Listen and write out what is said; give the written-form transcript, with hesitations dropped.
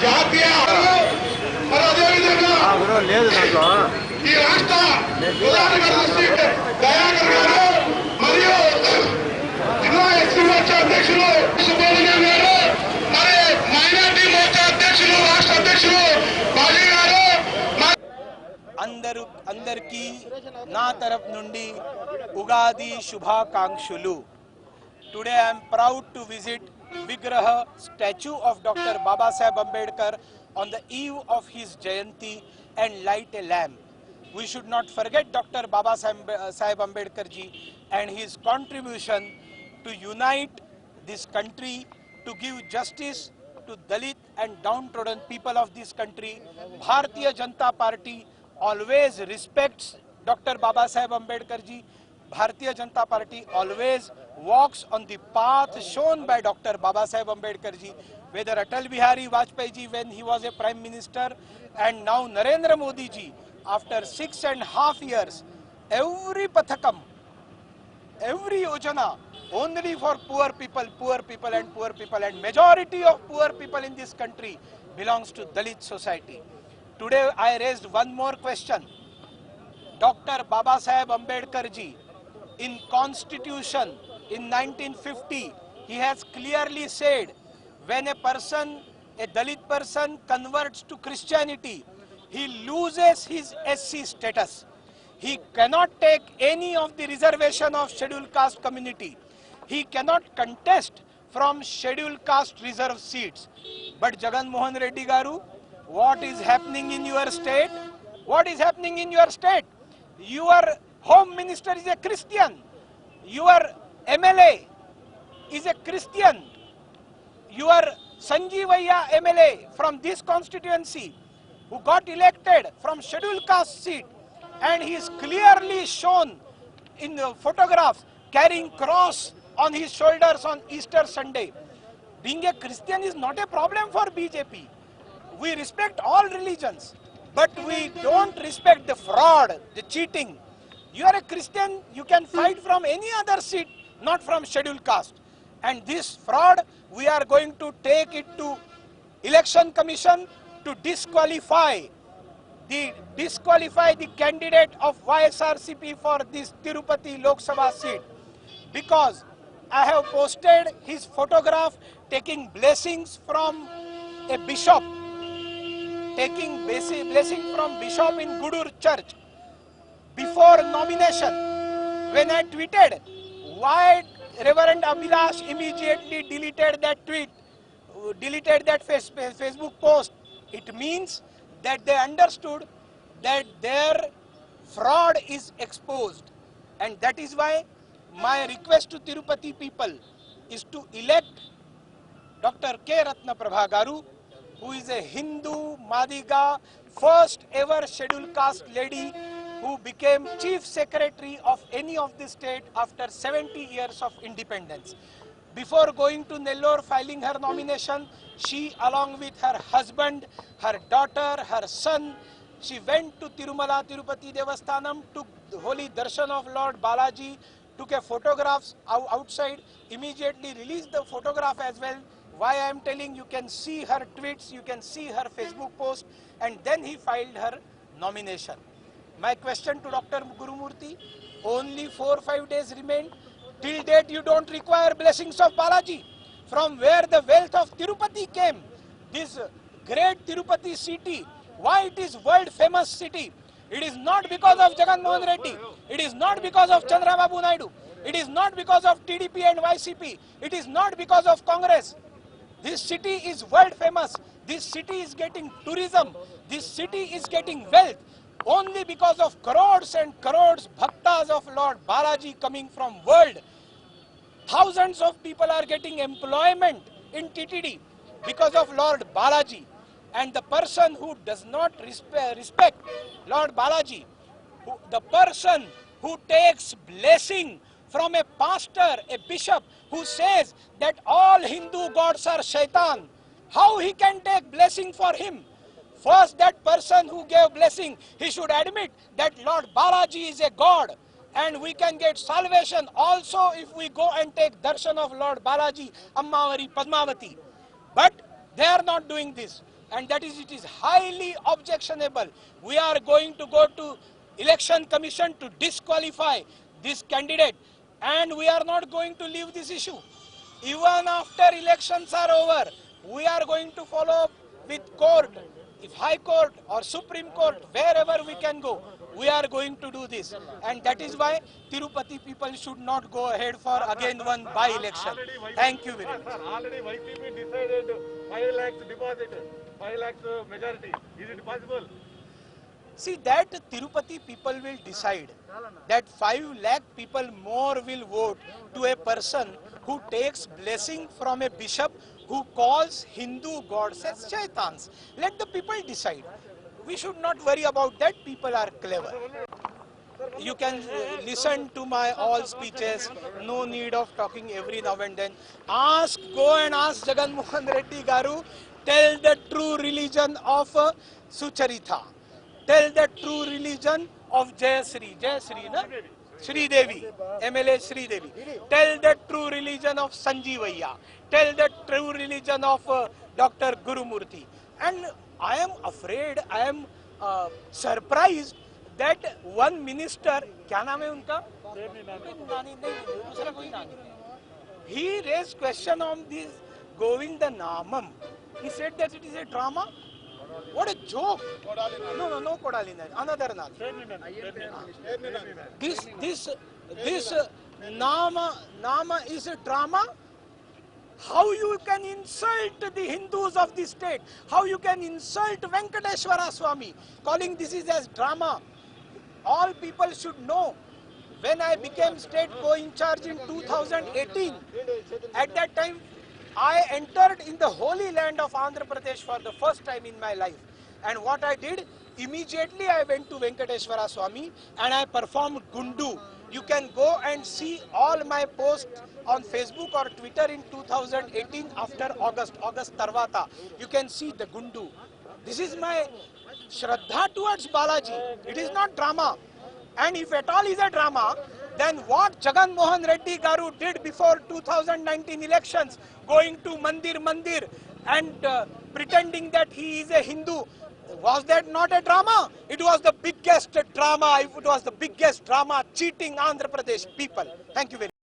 జాతీయ మరి అదేవిధంగా ఈ రాష్ట్ర ప్రధాన కార్యదర్శి దయాకర్ గారు మరియు జిల్లా ఎస్సీ మోర్చా అధ్యక్షులు సుబ్రహ్మణ్యం గారు మరి మైనార్టీ మోర్చా అధ్యక్షులు రాష్ట్ర అధ్యక్షులు బాజీ గారు అందరికీ నా తరఫు నుండి ఉగాది శుభాకాంక్షలు. Today I am proud to visit Vigraha statue of Dr. Baba Saheb Ambedkar on the eve of his Jayanti and light a lamp. We should not forget Dr. Baba Saheb Ambedkar ji and his contribution to unite this country, to give justice to Dalit and downtrodden people of this country. Bharatiya Janata Party always respects Dr. Baba Saheb Ambedkar ji. Bharatiya Janata Party always walks on the path shown by Dr. Baba Saheb Ambedkar ji, whether Atal Bihari Vajpayee ji when he was a Prime Minister and now Narendra Modi ji after 6.5 years, every pathakam, every yojana only for poor people and majority of poor people in this country belongs to Dalit society. Today I raised one more question. Dr. Baba Saheb Ambedkar ji in Constitution in 1950, he has clearly said when a person, a Dalit person converts to Christianity, he loses his SC status. He cannot take any of the reservation of scheduled caste community. He cannot contest from scheduled caste reserve seats. But Jagan Mohan Reddy Garu, what is happening in your state? What is happening in your state? Your Home Minister is a Christian. Your MLA is a Christian. Your Sanjeevaya MLA from this constituency who got elected from scheduled caste seat, and he is clearly shown in the photographs carrying cross on his shoulders on Easter Sunday. Being a Christian is not a problem for BJP. We respect all religions, but we don't respect the fraud, the cheating. You are a Christian, you can fight from any other seat, not from scheduled caste. And this fraud, we are going to take it to Election Commission to disqualify the candidate of YSRCP for this Tirupati Lok Sabha seat. Because I have posted his photograph taking blessings from a bishop, taking blessing from bishop in Gudur Church. Before nomination, when I tweeted, why Reverend Abhilash immediately deleted that tweet, deleted that Facebook post? It means that they understood that their fraud is exposed. And that is why my request to Tirupati people is to elect Dr. K. Ratna Prabha Garu, who is a Hindu Madiga, first ever scheduled caste lady who became Chief Secretary of any of the state after 70 years of independence. Before going to Nellore filing her nomination, she along with her husband, her daughter, her son, she went to Tirumala Tirupati Devasthanam, took the holy darshan of Lord Balaji, took a photographs outside, immediately released the photograph as well. Why I am telling, you can see her tweets, you can see her Facebook post, and then he filed her nomination. My question to Dr. Gurumurthy, only 4-5 days remain. Till date you don't require blessings of Balaji. From where the wealth of Tirupati came, this great Tirupati city, why it is world famous city? It is not because of Jagan Mohan Reddy. It is not because of Chandrababu Naidu. It is not because of TDP and YCP. It is not because of Congress. This city is world famous. This city is getting tourism. This city is getting wealth only because of crores and crores bhaktas of Lord Balaji coming from world. Thousands of people are getting employment in TTD because of Lord Balaji. And the person who does not respect Lord Balaji, the person who takes blessing from a pastor, a bishop, who says that all Hindu gods are shaitan, how he can take blessing for him? First, that person who gave blessing, he should admit that Lord Balaji is a god, and we can get salvation also if we go and take darshan of Lord Balaji, Ammavari, Padmavati. But they are not doing this. and that is, it is highly objectionable. We are going to go to Election Commission to disqualify this candidate, and we are not going to leave this issue. Even after elections are over, we are going to follow up with court. If High Court or Supreme Court, wherever we can go, we are going to do this. And that is why Tirupati people should not go ahead for again one by-election. Thank you very much. Sir, already YCP decided 5 lakhs deposit, 5 lakhs majority. Is it possible? See, that Tirupati people will decide. That 5 lakh people more will vote to a person who takes blessing from a bishop who calls Hindu gods as shaitans. Let the people decide. We should not worry about that. People are clever. You can listen to my all speeches. No need of talking every now and then. Go and ask Jagan Mohan Reddy Garu. Tell the true religion of Sucharita. Tell the true religion of Jayasri. Jayasri, na? Sri Devi, MLA Sri Devi. Tell the true religion of Sanjeevaiya. Tell the true religion of Dr. Gurumurthy. And I am afraid, I am surprised that one minister, क्या नाम है उनका? He raised question on this Govinda Namam. He said that it is a drama. What a joke! No Kodalina. Another Nal. This Nama is a drama. How you can insult the Hindus of the state? How you can insult Venkateshwara Swami? Calling this is as drama. All people should know. When I became state co-in-charge in 2018, at that time, I entered in the holy land of Andhra Pradesh for the first time in my life. And what I did, immediately I went to Venkateshwara Swami and I performed Gundu. You can go and see all my posts on Facebook or Twitter in 2018 after August Tarvata. You can see the Gundu. This is my Shraddha towards Balaji. It is not drama. And if at all is a drama, then what Jagan Mohan Reddy Garu did before 2019 elections, going to Mandir and pretending that he is a Hindu, was that not a drama? It was the biggest drama. It was the biggest drama cheating Andhra Pradesh people. Thank you very much.